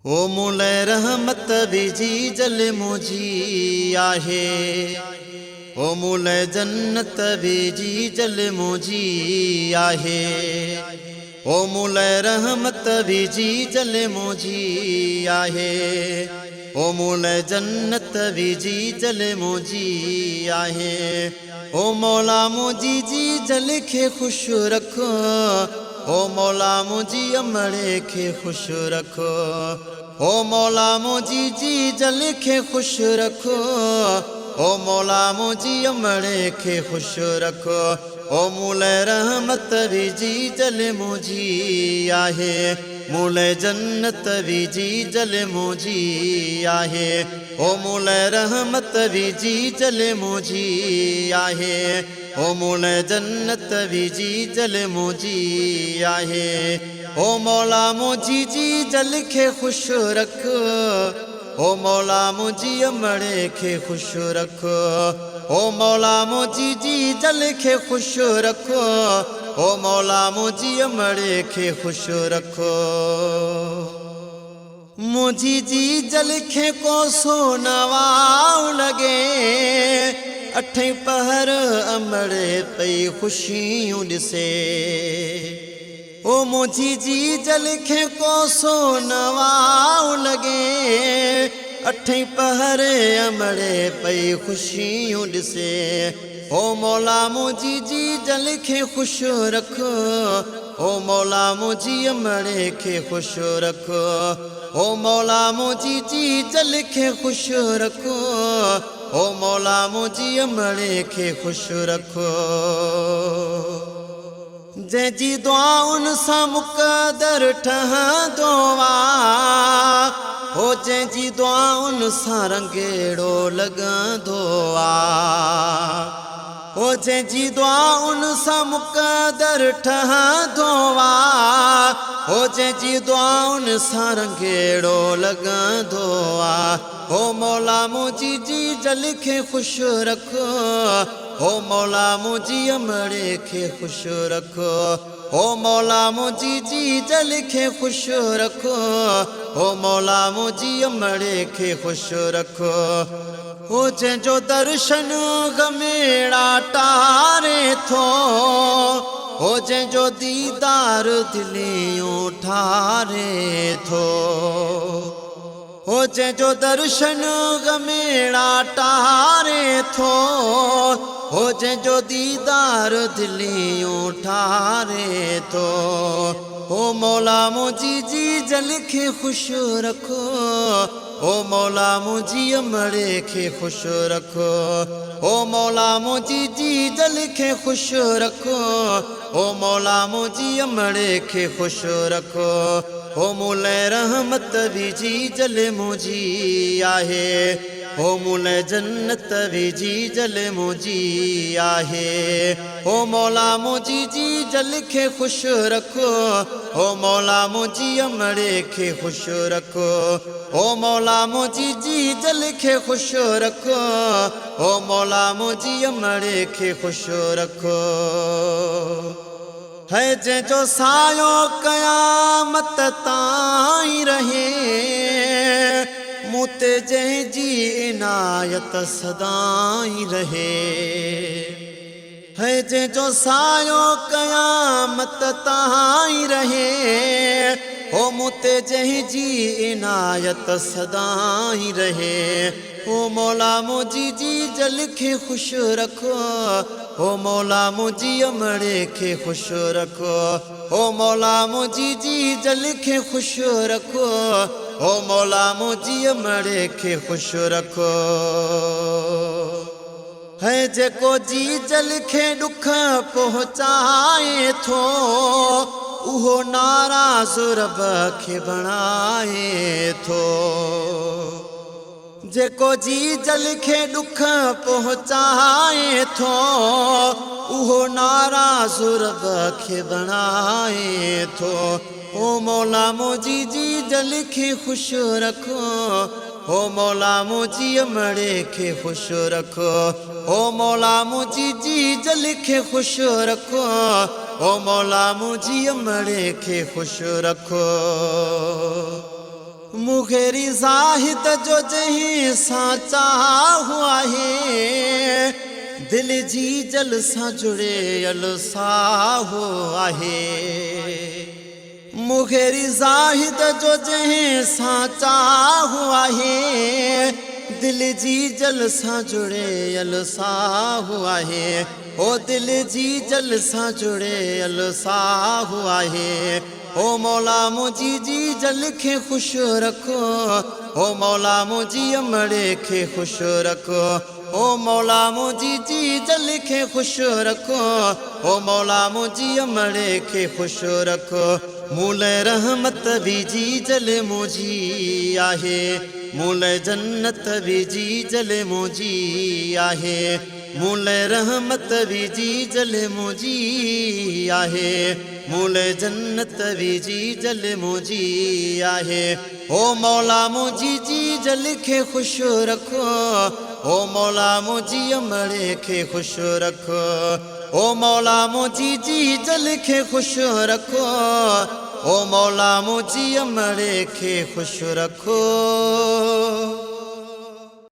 ओ मुले रहमत विझी जल मुझी आहे। ओ मुले जन्नत विझी जल मुझी आहे। ओ मुले रहमत विझी जल मुझी आहे। ओ मुले जन्नत विझी जल मुझी आहे। ओ मौला मुझी जी जल खे खुश रखो। ओ मौला मुझी अमड़े खे खुश रखो। ओ मौला मुझी जी जल खे खुश रखो। ओ मौला मुझी अमड़े खे खुश रखो। ओ मुले रहमत विझी जल मुझी आहे। मुले जन्नत विझी जल मुझी आहे। ओ मुले रहमत विझी जल मुझी आहे। ओ मुले जन्नत विझी जल मुझी आहे। ओ मौला मुझी जी जल खे खुश रखो। ओ मौला मुझी अमड़े खे खुश रखो। ओ मौला मुझी जी जल खे खुश रखो। ओ मौला मुझी अमड़े खे खुश रखो। मुझी जी जल खे को सोनवाओ लगे। अठे पहर अमड़े पई खुशियों दिसे। ओ मुझी जी जल खे को सोनवाओ लगे। अठे पहर अमड़े पई खुशियों दिसे। ओ मौला मुझी जी जल खे खुश रखो। ओ मौला मुझी अमड़े खे खुश रखो। ओ मौला मुझी जी जल खे खुश रखो। ओ मौला मुझी अमड़े खे खुश रखो। जैजी दुआउन सा मुक़दर ठहंदो आ। ओ जैजी दुआउन सा रंगेड़ो लगंदो आ। ओ जैजी दुआउन सा मुक़दर ठहंदो आ। ओ जैजी दुआउन सा रंगेड़ो लगंदो आ। ओ मौला मुझी जी जल खे खुश रखो। ओ मौला मुझी अमड़े खे खुश रखो। ओ मौला मुझी जी जल खे खुश रखो। ओ मौला मुझी अमड़े खे खुश रखो। ओ जंहिंजो दर्शन गमेड़ा टारे थो। ओ जंहिंजो दीदार दिलियूं ठारे थो। ओ जंहिंजो दर्शन गमेड़ा टारे थो। ओ जंहिंजो दीदार दिलियूं ठारे थो। ओ मौला मुझी जी जल खे खुश रखो। ओ मौला मुझी अमड़े खे खुश रखो। ओ मौला मुझी जी जल खे खुश रखो। ओ मौला मुझी अमड़े खे खुश रखो। ओ मुले रहमत विझी जल मुझी आहे। ओ मुले जन्नत विझी जल मुझी आहे। ओ मौला मुझी जी जल खे खुश रखो। ओ मौला मुझी अमड़े खे खुश रखो। ओ मौला मुझी जी जल खे खुश रखो। ओ मौला मुझी अमड़े खे खुश रखो। है जंहिंजो सायो क़यामत ताईं रहे। मूं ते जंहिंजी इनायत सदाईं रहे। है जंहिंजो सायो क़यामत ताईं रहे। ओ मूं ते जंहिंजी इनायत सदाईं रहे। ओ मौला मुझी जी जल खे खुश रखो। ओ मौला मुझी अमड़े खे खुश रखो। ओ मौला मुझी जी जल खे खुश रखो। ओ मौला मुझी अमड़े खे खुश रखो। है जेको जी जल खे दुख पहुचाए थो। उहो नाराज़ रब खे बणाए थो। जेको जी जल खे दुख पहुचाए थो। उहो नाराज़ रब खे बणाए थो। ओ मौला मुझी जी जल खे खुश रखो। ओ मौला मुझी अमड़े खे खुश रखो। ओ मौला मुझी जी जल खे खुश रखो। ओ मौला मुझी अमड़े खे खुश रखो। मुँह मुखेरी ज़ाहिद जो जहीं साचा हुआ है दिल जी जल सां जुड़ियल साहो आहे मुखेरी ज़ाहिद जो जहीं साचा हुआ है दिल जी जल सां जुड़ियल साहो आहे ओ दिल जी जल सां जुड़ियल साहो आहे ओ मौला मुझी जी जल खे खुश रखो ओ मौला मुझी अमड़े खे खुश रखो ओ मौला मुझी जी जल खे खुश रखो ओ मौला मुझी अमड़े खे खुश रखो मूल रहमत विझी जल मुझी आहे मूल जन्नत विझी जल मुझी आहे मूल रहमत विझी जल मुझी आहे मूल जन्नत विझी जल मुझी आहे ओ मौला मुझी जी जल खे खुश रखो ओ मौला मुझी अमड़े खे खुश रखो ओ मौला मुझी जी जल खे खुश रखो ओ मौला मुझी अमड़े खे खुश रखो।